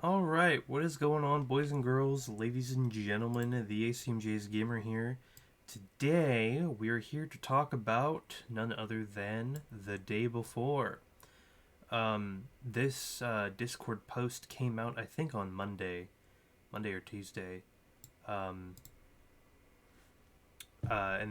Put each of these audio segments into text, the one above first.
Alright, what is going on, boys and girls, ladies and gentlemen? The ACMJ's Gamer here. Today, we are here to talk about none other than The Day Before. This Discord post came out, I think, on Monday or Tuesday. And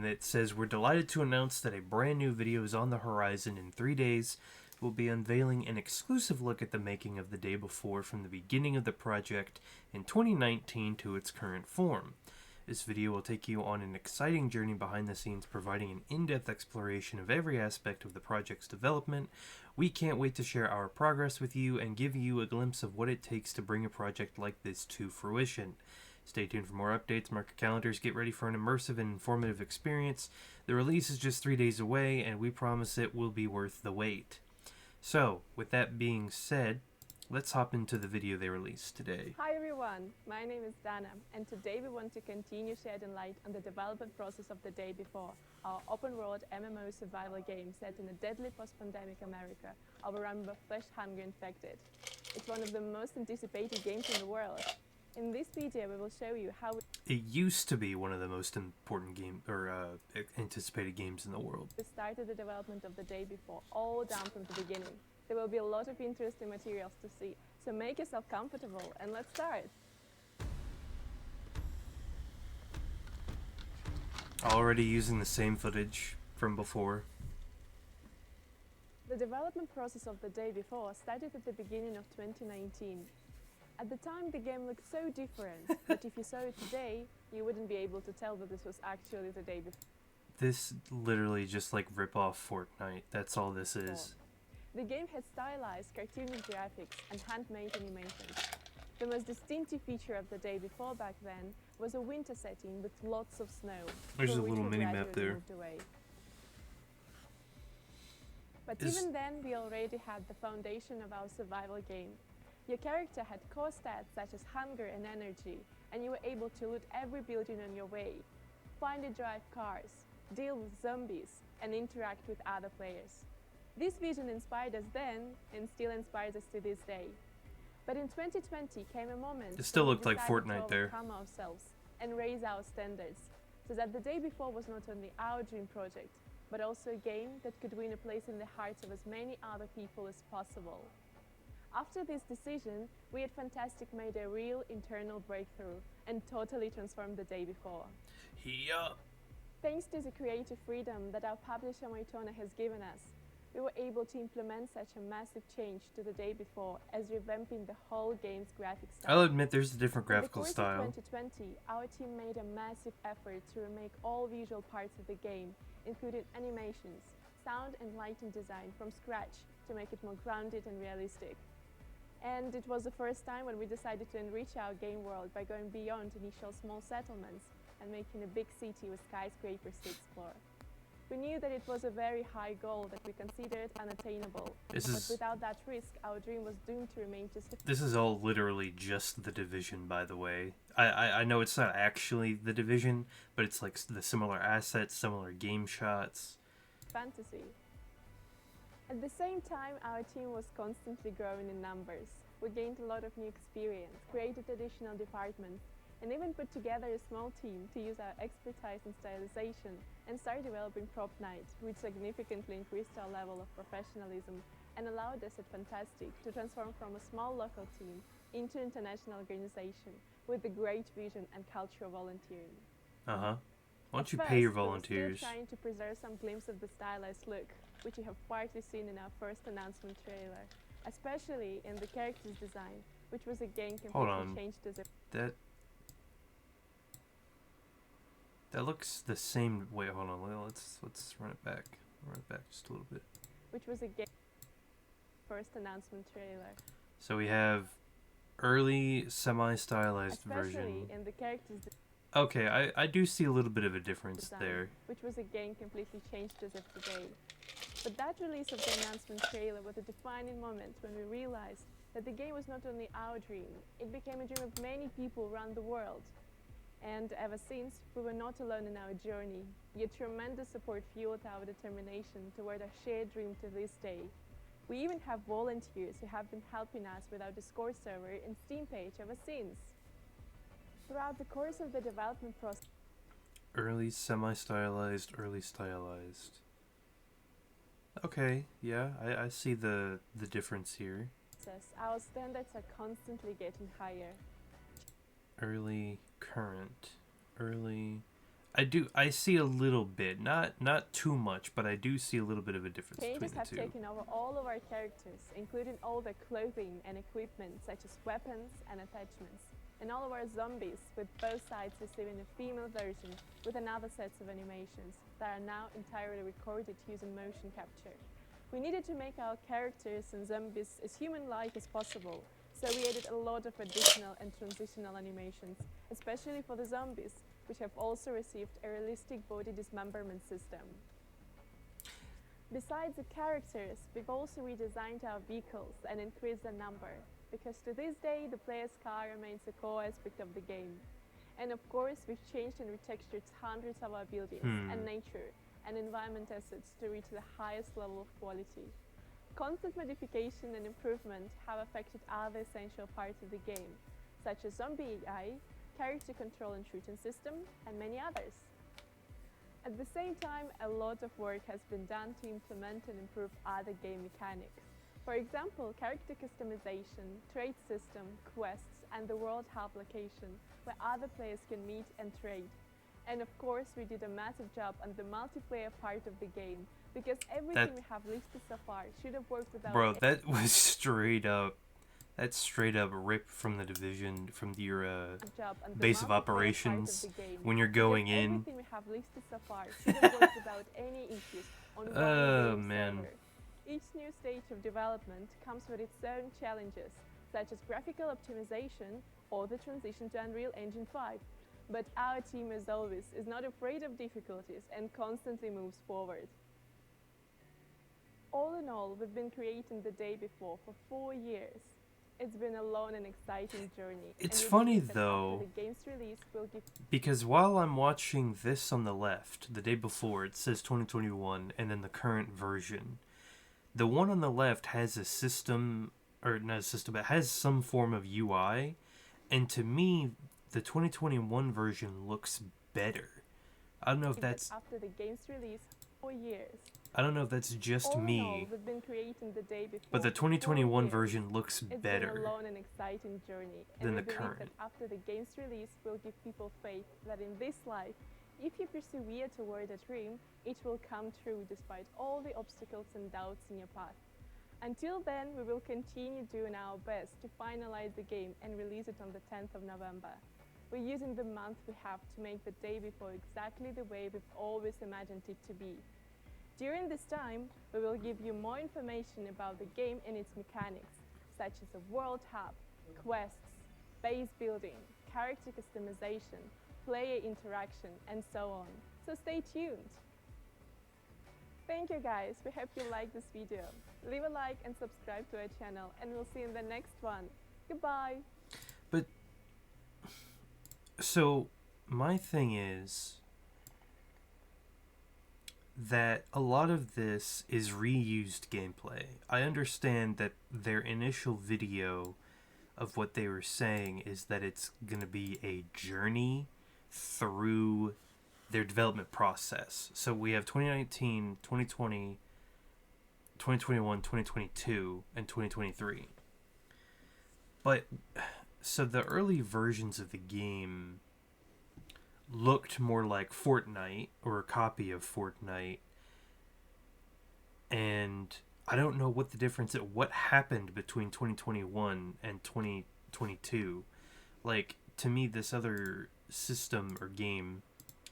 it says, "We're delighted to announce that a brand new video is on the horizon. In 3 days, we'll be unveiling an exclusive look at the making of The Day Before from the beginning of the project in 2019 to its current form. This video will take you on an exciting journey behind the scenes, providing an in-depth exploration of every aspect of the project's development. We can't wait to share our progress with you and give you a glimpse of what it takes to bring a project like this to fruition. Stay tuned for more updates, mark your calendars, get ready for an immersive and informative experience. The release is just 3 days away, and we promise it will be worth the wait." So, with that being said, let's hop into the video they released today. Hi everyone, my name is Dana, and today we want to continue shedding light on the development process of The Day Before, our open-world MMO survival game set in a deadly post-pandemic America overrun by flesh-hungry infected. It's one of the most anticipated games in the world. In this video, we will show you how It used to be one of the most important anticipated games in the world. we started the development of The Day Before, all down from the beginning. There will be a lot of interesting materials to see, so make yourself comfortable and let's start. Already using the same footage from before. The development process of The Day Before started at the beginning of 2019. At the time, the game looked so different, but if you saw it today, you wouldn't be able to tell that this was actually The Day Before. This literally just like rip off Fortnite. That's all this is. The game had stylized, cartoony graphics and handmade animations. The most distinctive feature of The Day Before back then was a winter setting with lots of snow. There's a for which little we mini map gradually there. moved away. But Is- even then, we already had the foundation of our survival game. Your character had core stats such as hunger and energy, and you were able to loot every building on your way, find and drive cars, deal with zombies, and interact with other players. This vision inspired us then, and still inspires us to this day. But in 2020 came a moment It still when we looked like decided Fortnite to there. overcome ourselves and raise our standards, so that The Day Before was not only our dream project, but also a game that could win a place in the hearts of as many other people as possible. After this decision, we at Fantastic made a real internal breakthrough and totally transformed The Day Before. Yeah. Thanks to the creative freedom that our publisher Mytona has given us, we were able to implement such a massive change to The Day Before as revamping the whole game's graphic style. I'll admit there's a different In the graphical course style. of 2020, our team made a massive effort to remake all visual parts of the game, including animations, sound and lighting design from scratch to make it more grounded and realistic. And it was the first time when we decided to enrich our game world by going beyond initial small settlements and making a big city with skyscrapers to explore. We knew that it was a very high goal that we considered unattainable, This but is without that risk, our dream was doomed to remain just a this is all literally just The Division, by the way. I know it's not actually The Division, but it's like the similar assets, similar game shots. fantasy. At the same time, our team was constantly growing in numbers. We gained a lot of new experience, created additional departments, and even put together a small team to use our expertise in stylization and start developing Prop Night, which significantly increased our level of professionalism and allowed us at Fantastic to transform from a small local team into an international organization with a great vision and culture of volunteering. Uh-huh. Why don't At you pay your first, we were volunteers? still trying to preserve some glimpse of the stylized look, which you have partly seen in our first announcement trailer, especially in the character's design, which was again Hold completely on. changed as a That looks the same. Wait, hold on. Let's run it back. Run it back just a little bit. which was again first announcement trailer, So we have early semi-stylized especially version. in the character's Okay, I do see a little bit of a difference design, there. which was again completely changed as of today. But that release of the announcement trailer was a defining moment when we realized that the game was not only our dream, it became a dream of many people around the world. And ever since, we were not alone in our journey. Your tremendous support fueled our determination toward our shared dream to this day. We even have volunteers who have been helping us with our Discord server and Steam page ever since. Throughout the course of the development process, Early semi-stylized, early stylized. Okay, yeah, I see the difference here. our standards are constantly getting higher. Early, current, early. I see a little bit, not too much, but I do see a little bit of a difference Changes between the have two. taken over all of our characters, including all their clothing and equipment, such as weapons and attachments, and all of our zombies, with both sides receiving a female version with another sets of animations that are now entirely recorded using motion capture. We needed to make our characters and zombies as human-like as possible, so we added a lot of additional and transitional animations, especially for the zombies, which have also received a realistic body dismemberment system. Besides the characters, we've also redesigned our vehicles and increased their number, because to this day the player's car remains a core aspect of the game. And of course, we've changed and retextured hundreds of our buildings and nature and environment assets to reach the highest level of quality. Constant modification and improvement have affected other essential parts of the game, such as zombie AI, character control and shooting system, and many others. At the same time, a lot of work has been done to implement and improve other game mechanics. For example, character customization, trade system, quests, and the World Hub location, where other players can meet and trade. And of course, we did a massive job on the multiplayer part of the game, because everything we have listed so far should have worked without... Bro, that was straight up... That's straight up ripped from the Division, from your base of operations when you're going in. Everything we have listed so far should have worked without any issues on one man. server. Each new stage of development comes with its own challenges, such as graphical optimization or the transition to Unreal Engine 5. But our team, as always, is not afraid of difficulties and constantly moves forward. All in all, we've been creating The Day Before for 4 years. It's been a long and exciting journey. It's funny though, the game's release will give... because while I'm watching this on the left, The Day Before, it says 2021, and then the current version. The one on the left has a system, or not a system, it has some form of UI, and to me, the 2021 version looks better. I don't know if that's... After the game's release, 4 years. I don't know if that's just me, we've been creating The Day Before but the 2021 version looks better been a long and exciting journey, than and the we believe current. that after the game's release, we'll give people faith that in this life, if you persevere toward a dream, it will come true despite all the obstacles and doubts in your path. Until then, we will continue doing our best to finalize the game and release it on the 10th of November. We're using the month we have to make The Day Before exactly the way we've always imagined it to be. During this time, we will give you more information about the game and its mechanics, such as a World Hub, quests, base building, character customization, player interaction, and so on. So stay tuned! Thank you guys, we hope you liked this video. Leave a like and subscribe to our channel, and we'll see you in the next one. Goodbye! But, so, my thing is that a lot of this is reused gameplay. I understand that their initial video of what they were saying is that it's going to be a journey through their development process. So we have 2019, 2020, 2021, 2022, and 2023. But, so the early versions of the game looked more like Fortnite, or a copy of Fortnite, and I don't know what the difference is. What happened between 2021 and 2022? Like, to me, this other system or game,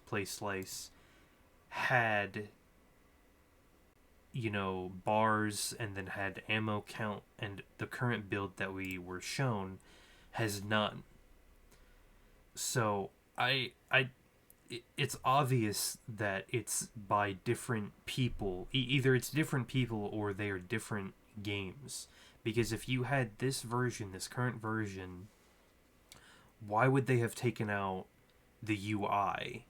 Play Slice, had, you know, bars and then had ammo count, and the current build that we were shown has none. So it's obvious that it's by different people. Either it's different people or they are different games. Because if you had this version, this current version, why would they have taken out the UI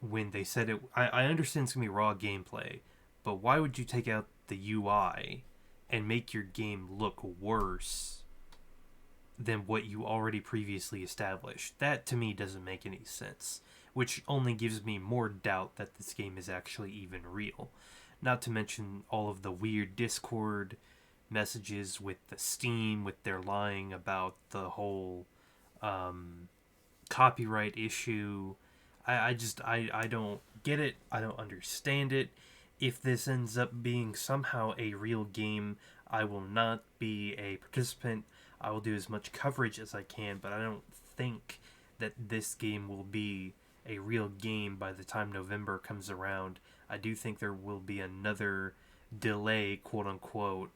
when they said it? I understand it's going to be raw gameplay, but why would you take out the UI and make your game look worse than what you already previously established. That to me doesn't make any sense, which only gives me more doubt that this game is actually even real. Not to mention all of the weird Discord messages with the Steam, with their lying about the whole copyright issue. I don't get it. I don't understand it. If this ends up being somehow a real game, I will not be a participant. I will do as much coverage as I can, but I don't think that this game will be a real game by the time November comes around. I do think there will be another delay, quote unquote.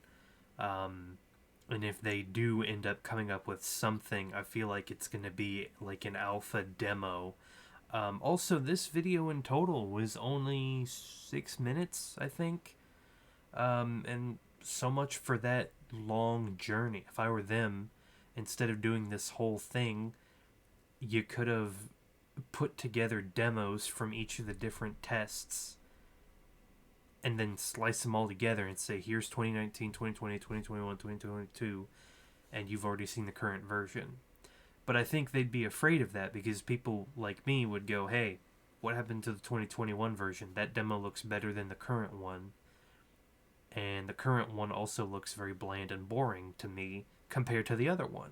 And if they do end up coming up with something, I feel like it's going to be like an alpha demo. Also, this video in total was only 6 minutes, I think. And so much for that long journey. If I were them, instead of doing this whole thing, you could have put together demos from each of the different tests and then slice them all together and say, here's 2019, 2020, 2021, 2022, and you've already seen the current version. But I think they'd be afraid of that because people like me would go, hey, what happened to the 2021 version? That demo looks better than the current one. And the current one also looks very bland and boring to me compared to the other one.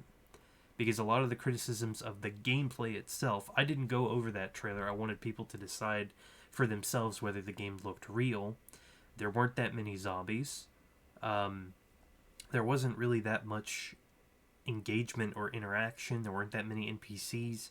Because a lot of the criticisms of the gameplay itself, I didn't go over that trailer. I wanted people to decide for themselves whether the game looked real. There weren't that many zombies. There wasn't really that much engagement or interaction. There weren't that many NPCs.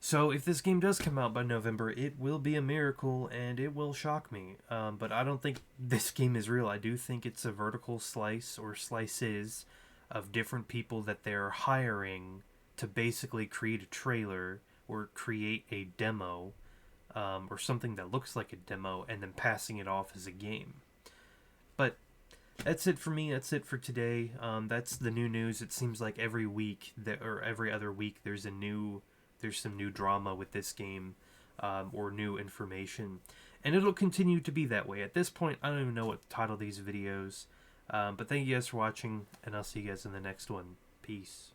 So if this game does come out by November, it will be a miracle and it will shock me. But I don't think this game is real. I do think it's a vertical slice or slices of different people that they're hiring to basically create a trailer or create a demo or something that looks like a demo and then passing it off as a game. But that's it for me. That's it for today. That's the new news. It seems like every week or every other week there's some new drama with this game or new information. And it'll continue to be that way. At this point, I don't even know what to title these videos. But thank you guys for watching, and I'll see you guys in the next one. Peace.